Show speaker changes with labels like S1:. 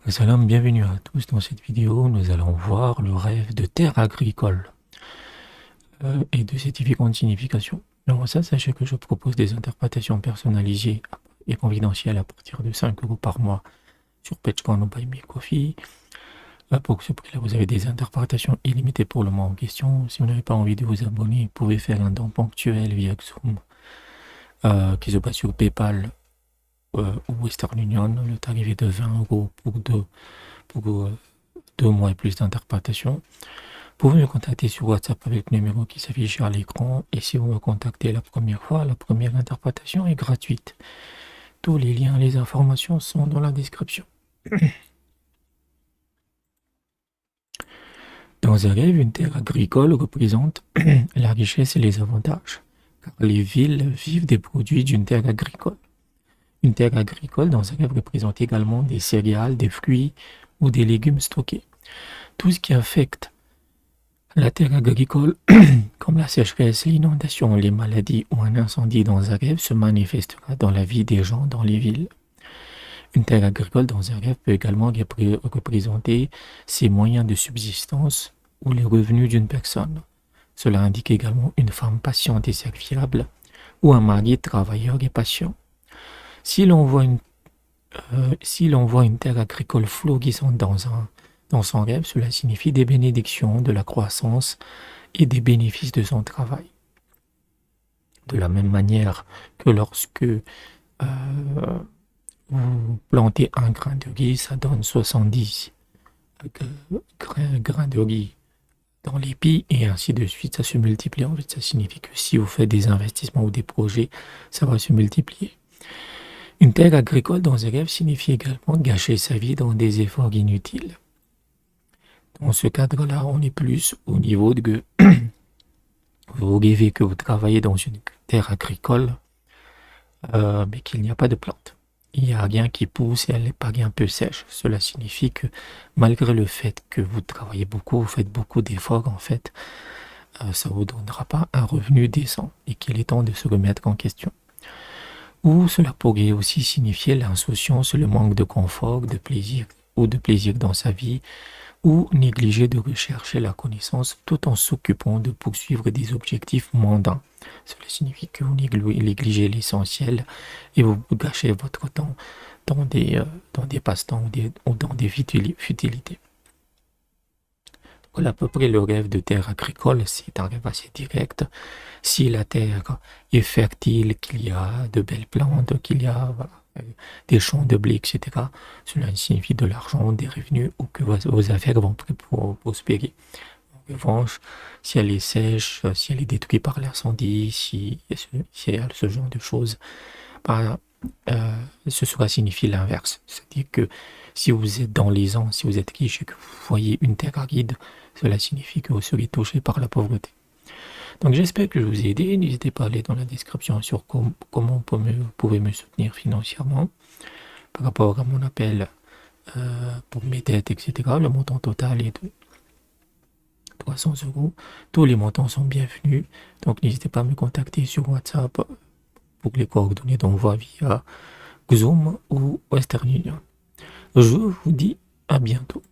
S1: Salam, bienvenue à tous. Dans cette vidéo, nous allons voir le rêve de terre agricole et de ses différentes significations. Alors ça, sachez que je propose des interprétations personnalisées et confidentielles à partir de 5 euros par mois sur Patreon ou Buy Me Coffee. Pour ce prix-là, vous avez des interprétations illimitées pour le mois en question. Si vous n'avez pas envie de vous abonner, vous pouvez faire un don ponctuel via Xoom qui se passe sur PayPal ou Western Union. Le tarif est de 20 euros pour 2 mois et plus d'interprétation. Vous pouvez me contacter sur WhatsApp avec le numéro qui s'affiche à l'écran. Et si vous me contactez la première fois, la première interprétation est gratuite. Tous les liens, les informations sont dans la description. Dans un rêve, une terre agricole représente la richesse et les avantages, car les villes vivent des produits d'une terre agricole. Une terre agricole dans un rêve représente également des céréales, des fruits ou des légumes stockés. Tout ce qui affecte la terre agricole, comme la sécheresse, l'inondation, les maladies ou un incendie dans un rêve, se manifestera dans la vie des gens dans les villes. Une terre agricole dans un rêve peut également représenter ses moyens de subsistance ou les revenus d'une personne. Cela indique également une femme patiente et serviable ou un mari travailleur et patient. Si l'on voit une terre agricole florissante dans son rêve, cela signifie des bénédictions, de la croissance et des bénéfices de son travail. De la même manière que lorsque vous plantez un grain de riz, ça donne 70 grains de riz dans l'épi et ainsi de suite, ça se multiplie. En fait, ça signifie que si vous faites des investissements ou des projets, ça va se multiplier. Une terre agricole dans un rêve signifie également gâcher sa vie dans des efforts inutiles. Dans ce cadre-là, on est plus au niveau de vous rêvez que vous travaillez dans une terre agricole, mais qu'il n'y a pas de plantes. Il n'y a rien qui pousse et elle n'est pas un peu sèche. Cela signifie que malgré le fait que vous travaillez beaucoup, vous faites beaucoup d'efforts, en fait, ça ne vous donnera pas un revenu décent et qu'il est temps de se remettre en question. Ou cela pourrait aussi signifier l'insouciance, le manque de confort, de plaisir ou de plaisir dans sa vie, ou négliger de rechercher la connaissance tout en s'occupant de poursuivre des objectifs mondains. Cela signifie que vous négligez l'essentiel et vous gâchez votre temps dans des passe-temps ou dans des futilités. Voilà à peu près le rêve de terre agricole, c'est un rêve assez direct. Si la terre est fertile, qu'il y a de belles plantes, qu'il y a des champs de blé, etc., cela signifie de l'argent, des revenus ou que vos affaires vont prospérer. En revanche, si elle est sèche, si elle est détruite par l'incendie, si il y a ce genre de choses, bah, ce sera signifier l'inverse. C'est-à-dire que si vous êtes dans les ans, si vous êtes riche et que vous voyez une terre aride, cela signifie que vous serez touché par la pauvreté. Donc j'espère que je vous ai aidé. N'hésitez pas à aller dans la description sur comment vous pouvez me soutenir financièrement par rapport à mon appel pour mes dettes, etc. Le montant total est de 300 euros. Tous les montants sont bienvenus. Donc n'hésitez pas à me contacter sur WhatsApp pour les coordonnées d'envoi via Zoom ou Western Union. Je vous dis à bientôt.